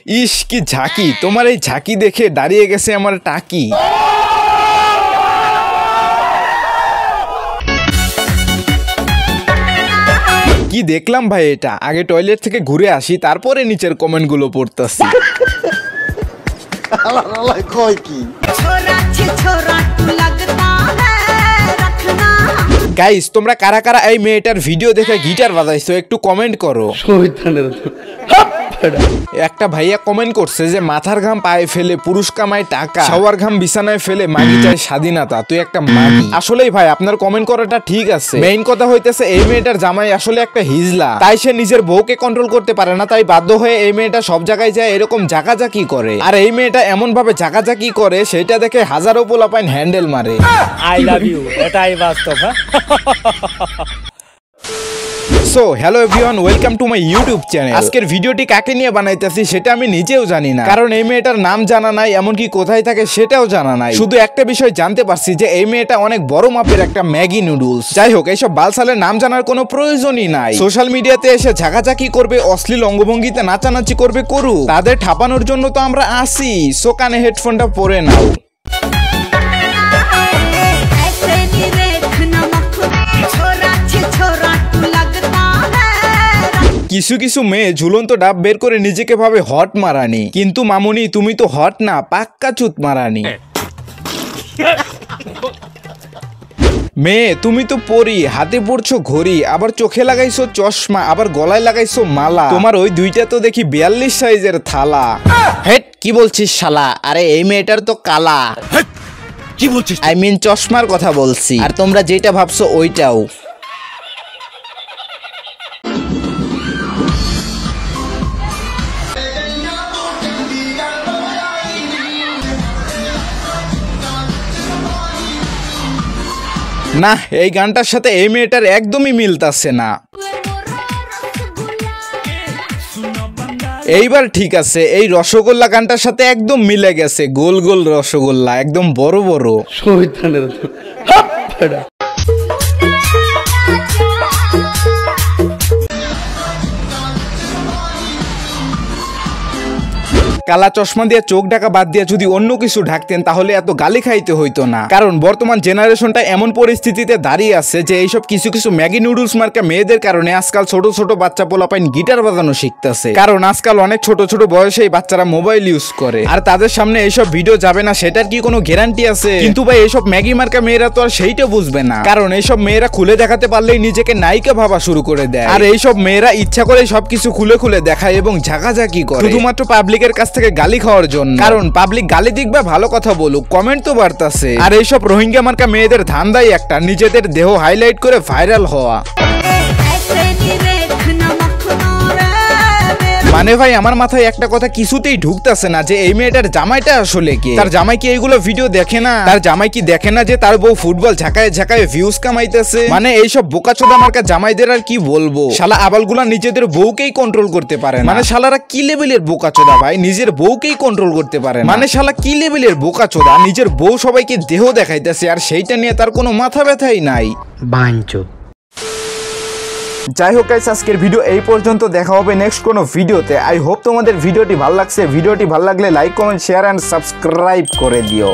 ইস কি ঝাঁকি, তোমার এই ঝাঁকি দেখে দাঁড়িয়ে গেছে আমার টাকি। কি দেখলাম ভাই এটা, আগে টয়লেট থেকে ঘুরে আসি তারপরে নিচের কমেন্ট গুলো পড়তেছি। গাইস তোমরা কারা কারা এই মেয়েটার ভিডিও দেখে গিটার বাজাইছো একটু কমেন্ট করো। একটা ভাইয়া কমেন্ট করছে যে মাথার ঘাম পায়ে ফেলে পুরুষ কামায় টাকা, সবার ঘাম বিছানায় ফেলে মাগি চায় স্বাধীনতা, তুই একটা মাগি। আসলেই ভাই আপনার কমেন্ট করাটা ঠিক আছে, মেইন কথা হইতেছে এই মেয়েটার জামাই আসলে একটা হিজলা, তাই সে নিজের বউকে কন্ট্রোল করতে পারে না, তাই বাধ্য হয়ে এই মেয়েটা সব জায়গায় যায় এরকম জাকাজাকি করে। আর এই মেয়েটা এমন ভাবে জাকাজাকি করে সেটা দেখে হাজারো পোলাপাইন হ্যান্ডেল মারে। আই লাভ ইউ, এটাই বাস্তব। So hello everyone, welcome to my YouTube channel. আজকের ভিডিওটি কাকে নিয়ে বানাইতেছি সেটা আমি নিজেও জানি না, কারণ এই মেয়েটার নাম জানা নাই, এমনকি কোথায় থাকে সেটাও জানা নাই। শুধু একটা বিষয় জানতে পারছি যে এই মেয়েটা অনেক বড় মাপের একটা ম্যাগি নুডলস। যাই হোক, এইসব বালসালের নাম জানার কোনো প্রয়োজনই নাই। সোশ্যাল মিডিয়াতে এসে ঝাঁকাঝাঁকি করবে, অশ্লীল অঙ্গভঙ্গিতে নাচানাচি করবে, করুক, তাদের ঠাপানোর জন্য তো আমরা আসি। সো কানে হেডফোনটা পরে নাও। কিছু কিছু মেয়ে ঝুলন্ত ডাব বের করে নিজেকে ভাবে হট মারানি, কিন্তু মামুনি তুমি তো হট না, পাক্কা চুত মারানি। মেয়ে তুমি তো পরি, হাতে পড়ছো ঘড়ি, আবার চোখে লাগাইছো চশমা, আবার গলায় লাগাইছো মালা, তোমার ওই দুইটা তো দেখি 42 সাইজের থালা। হেট কি বলছিস শালা? আরে এই মেয়েটার তো কালা। কি বলছিস? আই মিন চশমার কথা বলছি, আর তোমরা যেটা ভাবছো ওইটাও। না, এই গানটার সাথে এই মেয়েটার একদমই মিলতাছে না। এইবার ঠিক আছে, এই রসগোল্লা গানটার সাথে একদম মিলে গেছে, গোল গোল রসগোল্লা, একদম বড় বড়। কালা চশমা দিয়ে চোখ ঢাকা বাদ দিয়ে যদি অন্য কিছু ঢাকতেন তাহলে এত গালি খাইতে হইতো না, কারণ বর্তমান জেনারেশনটা এমন পরিস্থিতিতে দাঁড়িয়ে আছে যে এইসব কিছু কিছু ম্যাগি নুডলস মার্কা মেয়েদের কারণে আজকাল ছোট ছোট বাচ্চা পোলাপাইন গিটার বাজানো শিখতেছে, কারণ আজকাল অনেক ছোট ছোট বয়সেই বাচ্চারা মোবাইল ইউজ করে, আর তাদের সামনে এইসব ভিডিও যাবে না সেটার কি কোনো গ্যারান্টি আছে? কিন্তু ভাই এইসব ম্যাগি মার্কা মেয়েরা তো আর সেইটা বুঝবে না, কারণ এইসব মেয়েরা খুলে দেখাতে পারলেই নিজেকে নায়িকা ভাবা শুরু করে দেয়, আর এইসব মেয়েরা ইচ্ছা করে সবকিছু খুলে খুলে দেখায় এবং ঝাঁকাঝাঁকি করে শুধুমাত্র পাবলিকের কাছ থেকে গালি খাওয়ার জন্য, কারণ পাবলিক গালি দিক বা ভালো কথা বলুক, কমেন্ট তো বাড়তাছে। আর এইসব রোহিঙ্গা মার্কা মেয়েদের ধান্দাই একটা, নিজেদের দেহ হাইলাইট করে ভাইরাল হওয়া। মানে ভাই আমার মাথায় একটা কথা কিছুতেই ঢুকতেছে না যে এই মেয়েটার জামাইটা আসলে কে? তার জামাই কি এইগুলো ভিডিও দেখে না? তার জামাই কি দেখে না যে তার বউ ফুটবল ঝাঁকায় ঝাঁকায় ভিউজ কামাইতেছে? মানে এইসব বোকাচোদা মার্কা জামাইদের আর কি বলবো, শালা আবালগুলা নিজেদের বউকেই কন্ট্রোল করতে পারে না। মানে শালারা কি লেভেলের বোকাচোদা ভাই, নিজের বউকেই কন্ট্রোল করতে পারে না। মানে শালা কি লেভেলের বোকাচোদা, নিজের বউ সবাইকে দেহ দেখাইতেছে আর সেইটা নিয়ে তার কোনো মাথা ব্যথাই নাই। বাঞ্চোদ। যাই হোক গাইস, আজকের ভিডিও এই পর্যন্ত, দেখা হবে নেক্সট কোনো ভিডিওতে। আই হোপ তোমাদের ভিডিওটি ভালো লাগছে। ভিডিওটি ভালো লাগলে like, comment, share and subscribe করে দিও।